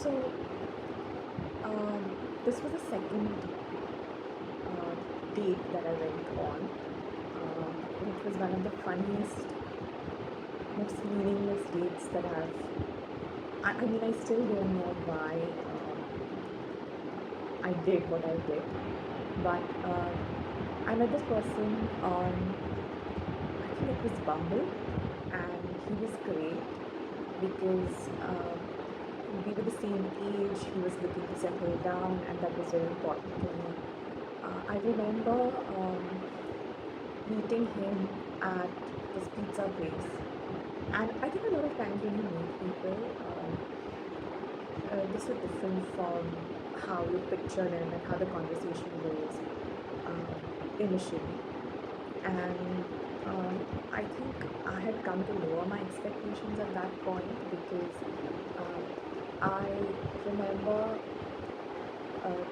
So, um, this was the second uh, date that I went on. It was one of the funniest, most meaningless dates that I mean, I still don't know why I did what I did, but I met this person on, I think it was Bumble, and he was great because we were the same age. He was looking to settle down, and that was very important to me. I remember meeting him at this pizza place, and I think a lot of times when you meet people, this is different from how you picture them and how the conversation goes initially. And I think I had come to lower my expectations at that point because I remember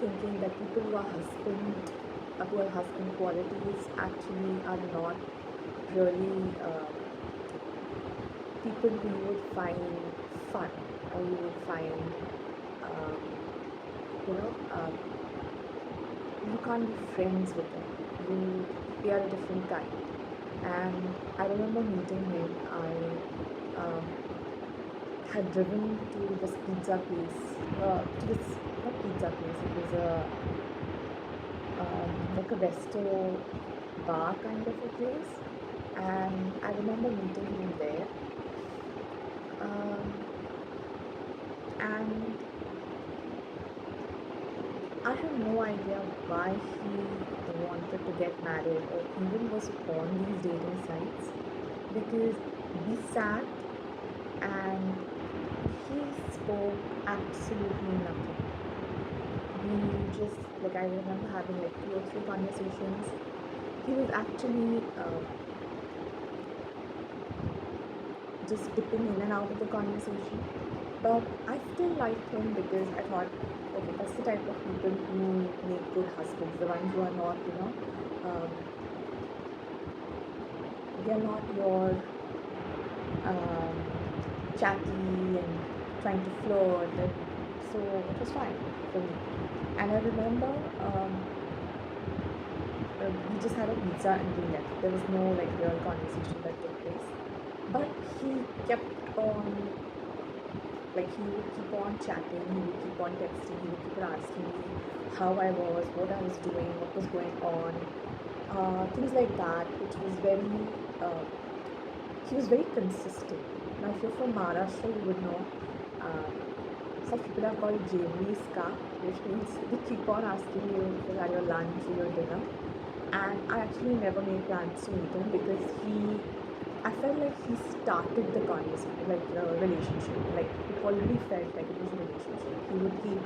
thinking that people who are husband qualities actually are not really people who you would find fun, or you would find, um, you know, you can't be friends with them. They are a different kind. And I remember meeting him. I had driven to this pizza place, to this, not pizza place, it was like a resto bar kind of a place. And I remember meeting him there. Um, and I have no idea why he wanted to get married or even was on these dating sites, because we sat and he spoke absolutely nothing. We just, like, I remember having like two or three conversations. He was actually just dipping in and out of the conversation. But I still liked him because I thought, okay, that's the type of people who make good husbands, the ones who are not, um, they're not your um, chatty and trying to flirt. So it was fine for me. And I remember we just had a pizza and we left. There was no like real conversation that took place. But he kept on, like, he would keep on chatting, he would keep on texting, he would keep on asking me how I was, what I was doing, what was going on, things like that, which was very, uh, he was very consistent. Now, if you're from Maharashtra, you would know uh, some people are called Jevliska, which means they keep on asking you if you had your lunch or your dinner. And I actually never made plans to meet him because I felt like he started the conversation, like the relationship. Like it already felt like it was a relationship. He would keep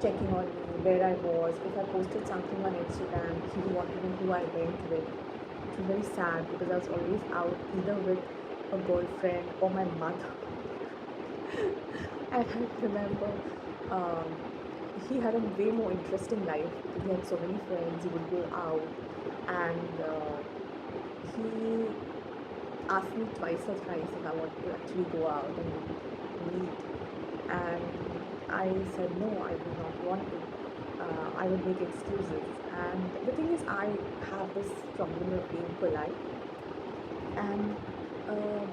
checking on me, where I was. If I posted something on Instagram, he would want to know who I went with. It was very sad because I was always out either with a girlfriend or my mother. And I remember um, he had a way more interesting life. He had so many friends. He would go out, and he asked me twice or thrice if I wanted to actually go out and meet. And I said no, I do not want to. I would make excuses. And the thing is, I have this problem of being polite. And uh,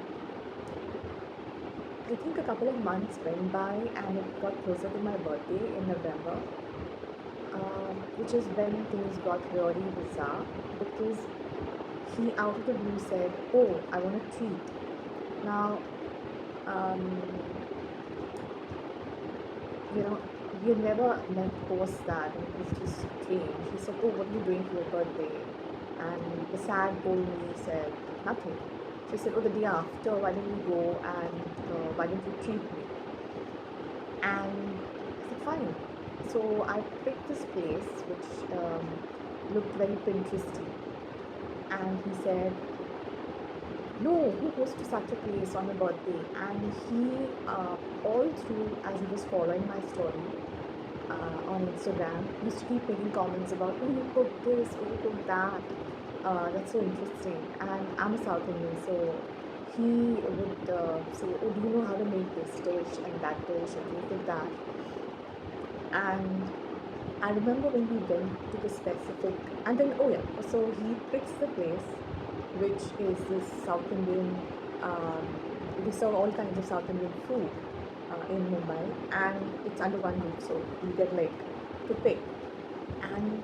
I think a couple of months went by, and it got closer to my birthday in November, which is when things got really bizarre because he out of the blue said, "Oh, I want a treat." Now, um, you know, we had never met post that, and it was just strange. He said, "Oh, what are you doing for your birthday?" And the sad old me said, "Nothing." She said, "Oh, the day after, why don't you go and why don't you treat me?" And I said, "Fine." So I picked this place which looked very Pinteresty, and he said, "No, who goes to such a place on a birthday?" And he, all through, as he was following my story on Instagram, used to keep making comments about, "Oh, you cook this, oh, you cook that." That's so interesting. And I'm a South Indian, so he would say, "Oh, do you know how to make this dish and that dish and things like that?" And I remember when we went to the specific, and then oh yeah, so he picks the place, which is this South Indian. Um, we serve all kinds of South Indian food in Mumbai, and it's under one roof, so you get like to pick. And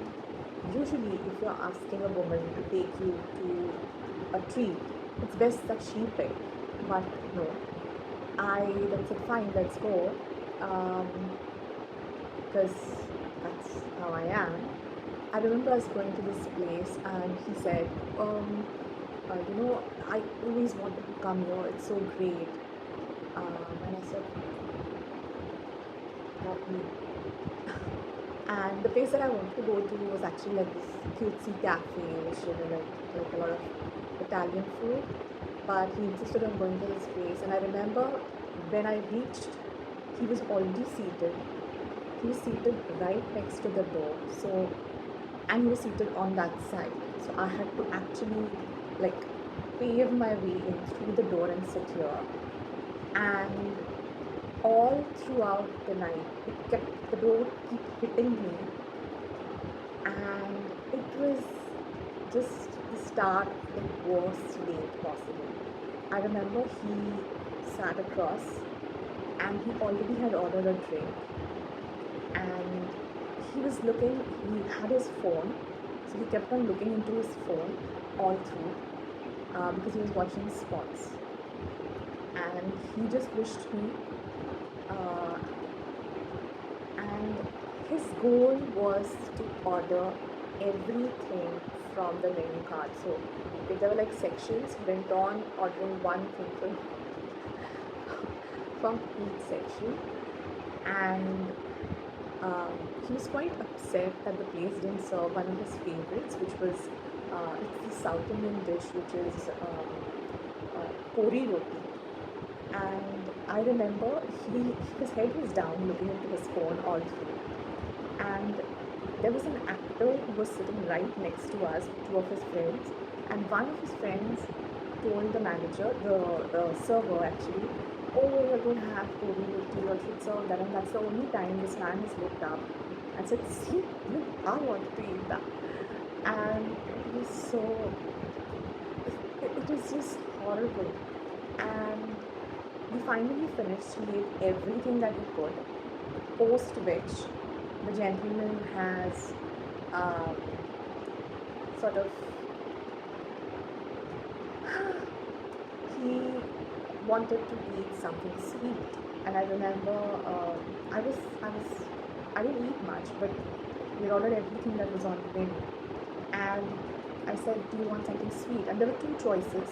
usually, if you're asking a woman to take you to a treat, it's best that she pick. But no, I then said, fine, let's go. Um, because that's how I am. I remember us going to this place and he said, I always wanted to come here, it's so great. And I said, not me. And the place that I wanted to go to was actually like this cutesy cafe, which like a lot of Italian food. But he insisted on going to this place, and I remember when I reached, he was already seated. He was seated right next to the door. So, and he was seated on that side. So I had to actually like pave my way in through the door and sit here. And all throughout the night, the door would keep hitting me, and it was just the start of the worst date possible. I remember he sat across and he already had ordered a drink, and he was looking, he had his phone, so he kept on looking into his phone all through because he was watching sports, and he just wished me uh, and his goal was to order everything from the menu card. So if there were like sections, he went on ordering one thing from each section, and um, he was quite upset that the place didn't serve one of his favorites, which was it's the South Indian dish, which is pori roti. And I remember his head was down looking into his phone all through. And there was an actor who was sitting right next to us, two of his friends, and one of his friends told the manager, the server actually, oh, you're going to have Kobe roti, you should serve that. And that's the only time this man has looked up and said, see, even I wanted to eat that. And it was so, it was just horrible. And we finally finished. He ate everything that he could, post which the gentleman has um, sort of he wanted to eat something sweet, and I remember I didn't eat much, but we ordered everything that was on the menu, and I said, "Do you want something sweet?" And there were two choices,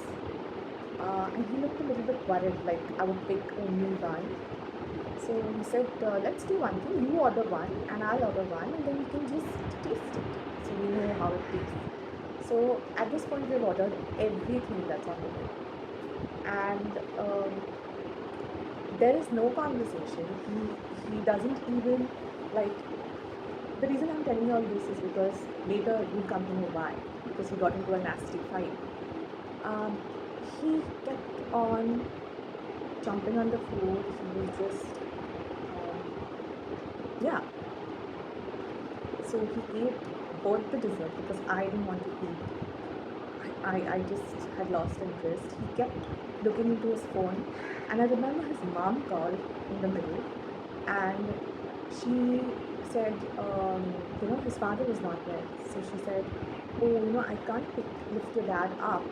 and he looked a little bit worried, like I would pick only one. So he said, let's do one thing. You order one and I'll order one, and then we can just taste it. So we know how it tastes. So at this point, we've ordered everything that's on the menu. And there is no conversation. He doesn't even, like, the reason I'm telling you all this is because later you'll come to know why. Because he got into a nasty fight. Um, he kept on jumping on the food. He was just yeah, so he ate both the dessert because I didn't want to eat. I just had lost interest. He kept looking into his phone, and I remember his mom called in the middle, and she said, his father was not there. So she said, oh, I can't lift your dad up.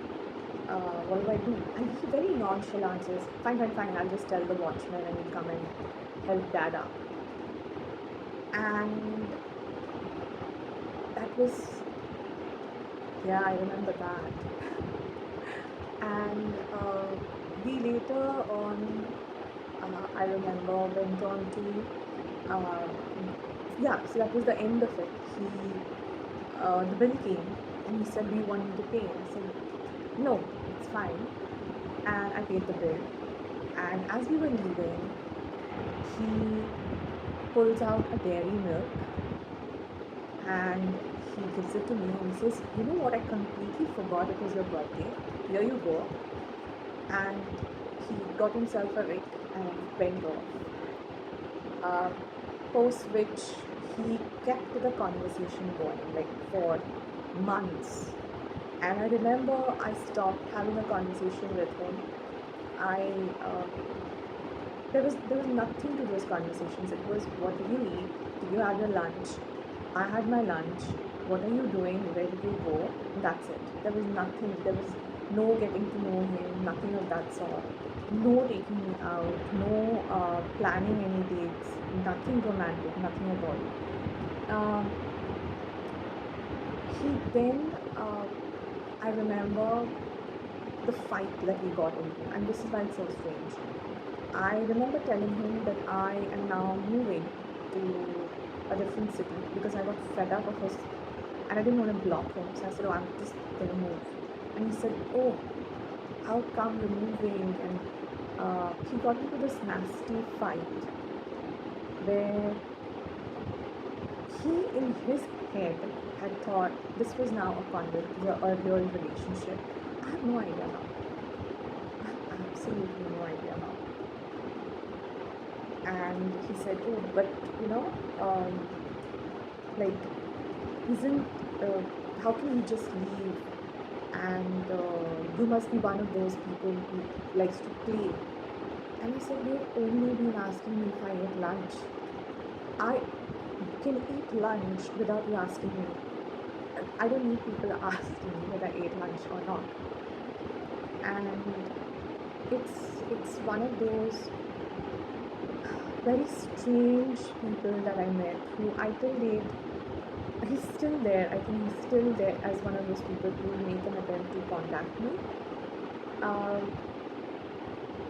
What do I do? And he very nonchalant says, fine, fine, fine, I'll just tell the watchman and he'll come and help dad up. And that was, yeah, I remember that. And we later on, I remember, went on to, yeah, so that was the end of it. The bill came and he said, do you want me to pay? I said, no, it's fine. And I paid the bill. And as we were leaving, he pulls out a dairy milk and he gives it to me and he says, you know what, I completely forgot it was your birthday. Here you go. and he got himself a rig and went off. Uh, Post which he kept the conversation going like for months. And I remember I stopped having a conversation with him. I there was nothing to those conversations. It was, what did you eat? Did you have your lunch? I had my lunch. What are you doing? Where did you go? That's it. There was nothing. There was no getting to know him. Nothing of that sort. No taking me out. No planning any dates. Nothing romantic. Nothing at all. Um, he then I remember the fight that we got into, and this is why it's so strange. I remember telling him that I am now moving to a different city because I got fed up of his, and I didn't want to block him. So I said, "Oh, I'm just gonna move." And he said, "Oh, how come you're moving?" And he got into this nasty fight where he, in his head, had thought this was now a real relationship. I have no idea now. I have absolutely no idea now. And he said, "Oh, but you know, um, like, isn't how can you just leave? And you must be one of those people who likes to play." And I said, "You've only been asking me if I ate lunch. I can eat lunch without you asking me. I don't need people asking me whether I ate lunch or not." And it's one of those very strange people that I met who I till date, he's still there. I think he's still there as one of those people who will make an attempt to contact me. Um,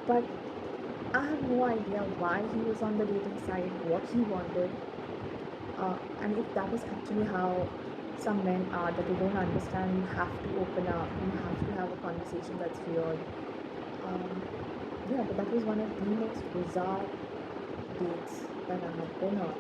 but I have no idea why he was on the dating site, what he wanted, and if that is actually how some men are, that they don't understand, you have to open up, you have to have a conversation that's real. Um, yeah, but that was one of the most bizarre dates that I have been on.